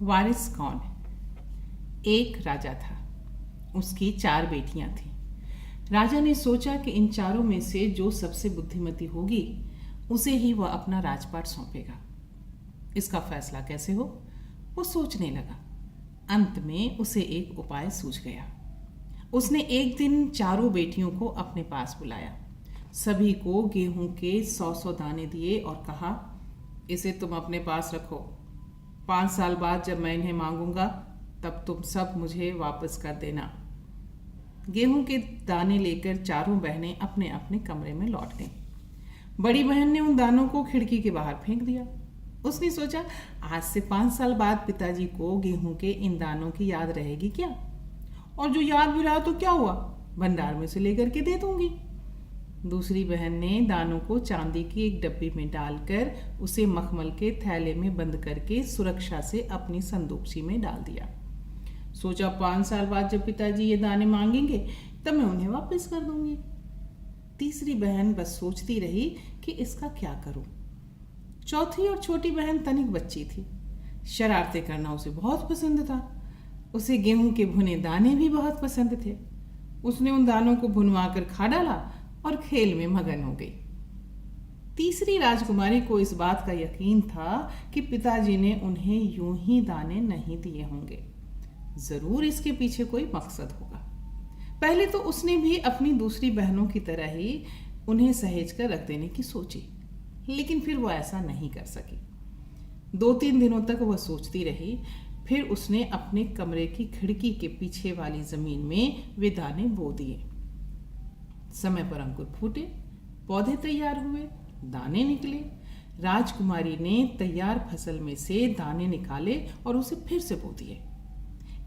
वारिस कौन? एक राजा था। उसकी 4 बेटियां थीं। राजा ने सोचा कि इन चारों में से जो सबसे बुद्धिमती होगी उसे ही वह अपना राजपाट सौंपेगा। इसका फैसला कैसे हो, वो सोचने लगा। अंत में उसे एक उपाय सूझ गया। उसने एक दिन चारों बेटियों को अपने पास बुलाया, सभी को गेहूं के 100-100 दाने दिए और कहा, इसे तुम अपने पास रखो। 5 साल बाद जब मैं इन्हें मांगूंगा तब तुम सब मुझे वापस कर देना। गेहूं के दाने लेकर चारों बहनें अपने अपने कमरे में लौट गईं। बड़ी बहन ने उन दानों को खिड़की के बाहर फेंक दिया। उसने सोचा, आज से 5 साल बाद पिताजी को गेहूं के इन दानों की याद रहेगी क्या? और जो याद भी रहा तो क्या हुआ, भंडार में से लेकर के दे दूंगी। दूसरी बहन ने दानों को चांदी की एक डब्बी में डालकर उसे मखमल के थैले में बंद करके सुरक्षा से अपनी संदूकची में डाल दिया। सोचा, 5 साल बाद जब पिताजी ये दाने मांगेंगे तब मैं उन्हें वापस कर दूंगी। तीसरी बहन बस सोचती रही कि इसका क्या करूं। चौथी और छोटी बहन तनिक बच्ची थी। शरारतें करना उसे बहुत पसंद था। उसे गेहूं के भुने दाने भी बहुत पसंद थे। उसने उन दानों को भुनवा कर खा डाला और खेल में मगन हो गई। तीसरी राजकुमारी को इस बात का यकीन था कि पिताजी ने उन्हें यूं ही दाने नहीं दिए होंगे। जरूर इसके पीछे कोई मकसद होगा। पहले तो उसने भी अपनी दूसरी बहनों की तरह ही उन्हें सहेज कर रख देने की सोची, लेकिन फिर वो ऐसा नहीं कर सकी। 2-3 दिनों तक वह सोचती रही। फिर उसने अपने कमरे की खिड़की के पीछे वाली जमीन में वे दाने बो दिए। समय पर अंकुर फूटे, पौधे तैयार हुए, दाने निकले। राजकुमारी ने तैयार फसल में से दाने निकाले और उसे फिर से बो दिए।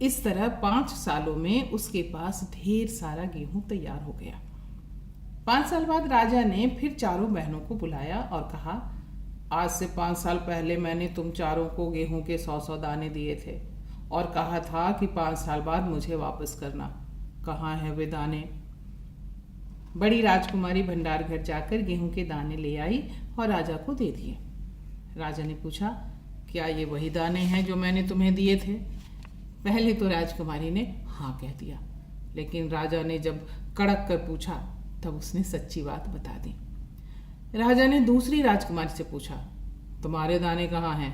इस तरह 5 सालों में उसके पास ढेर सारा गेहूं तैयार हो गया। 5 साल बाद राजा ने फिर चारों बहनों को बुलाया और कहा, आज से 5 साल पहले मैंने तुम चारों को गेहूं के 100-100 दाने दिए थे और कहा था कि 5 साल बाद मुझे वापस करना। कहाँ है वे दाने? बड़ी राजकुमारी भंडार घर जाकर गेहूं के दाने ले आई और राजा को दे दिए। राजा ने पूछा, क्या ये वही दाने हैं जो मैंने तुम्हें दिए थे? पहले तो राजकुमारी ने हाँ कह दिया, लेकिन राजा ने जब कड़क कर पूछा तब उसने सच्ची बात बता दी। राजा ने दूसरी राजकुमारी से पूछा, तुम्हारे दाने कहाँ हैं?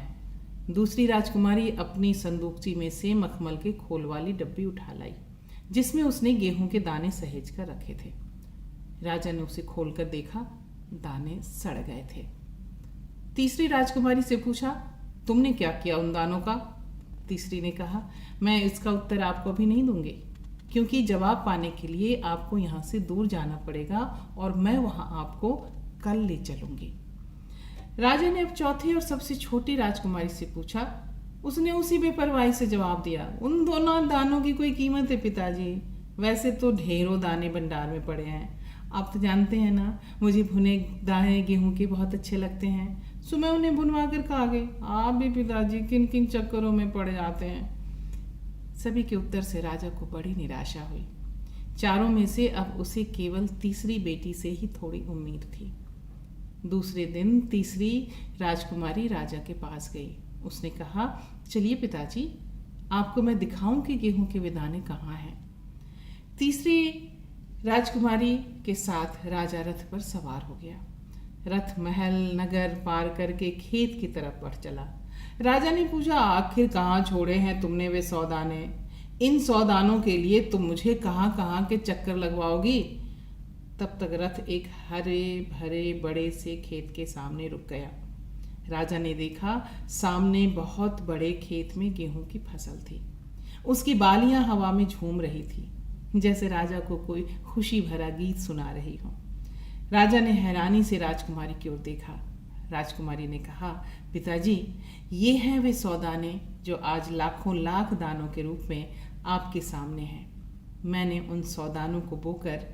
दूसरी राजकुमारी अपनी संदूकची में से मखमल के खोल वाली डब्बी उठा लाई, जिसमें उसने गेहूं के दाने सहेज कर रखे थे। राजा ने उसे खोलकर देखा, दाने सड़ गए थे। तीसरी राजकुमारी से पूछा, तुमने क्या किया उन दानों का? तीसरी ने कहा, मैं इसका उत्तर आपको अभी नहीं दूंगी, क्योंकि जवाब पाने के लिए आपको यहाँ से दूर जाना पड़ेगा और मैं वहाँ आपको कल ले चलूंगी। राजा ने अब चौथी और सबसे छोटी राजकुमारी से पूछा। उसने उसी बेपरवाही से जवाब दिया, उन दोनों दानों की कोई कीमत है पिताजी? वैसे तो ढेरों दाने भंडार में पड़े हैं। आप तो जानते हैं ना, मुझे भुने दाने गेहूं के बहुत अच्छे लगते हैं, सो मैं उन्हें भुनवा कर खा गई। आप भी पिताजी किन किन चक्करों में पड़ जाते हैं। सभी के उत्तर से राजा को बड़ी निराशा हुई। चारों में से अब उसे केवल तीसरी बेटी से ही थोड़ी उम्मीद थी। दूसरे दिन तीसरी राजकुमारी राजा के पास गई। उसने कहा, चलिए पिताजी, आपको मैं दिखाऊं कि गेहूं के वे दाने कहाँ हैं। तीसरी राजकुमारी के साथ राजा रथ पर सवार हो गया। रथ महल नगर पार करके खेत की तरफ बढ़ चला। राजा ने पूछा, आखिर कहाँ छोड़े हैं तुमने वे 100 दाने? इन 100 दानों के लिए तुम मुझे कहाँ कहाँ के चक्कर लगवाओगी? तब तक रथ एक हरे भरे बड़े से खेत के सामने रुक गया। राजा ने देखा, सामने बहुत बड़े खेत में गेहूं की फसल थी। उसकी बालियां हवा में झूम रही थी, जैसे राजा को कोई खुशी भरा गीत सुना रही हो। राजा ने हैरानी से राजकुमारी की ओर देखा। राजकुमारी ने कहा, पिताजी, ये हैं वे 100 दाने जो आज लाखों लाख दानों के रूप में आपके सामने हैं। मैंने उन 100 दानों को बोकर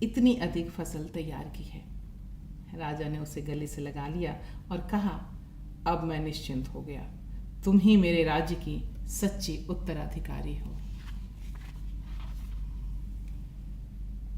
इतनी अधिक फसल तैयार की है। राजा ने उसे गले से लगा लिया और कहा, अब मैं निश्चिंत हो गया। तुम ही मेरे राज्य की सच्ची उत्तराधिकारी हो।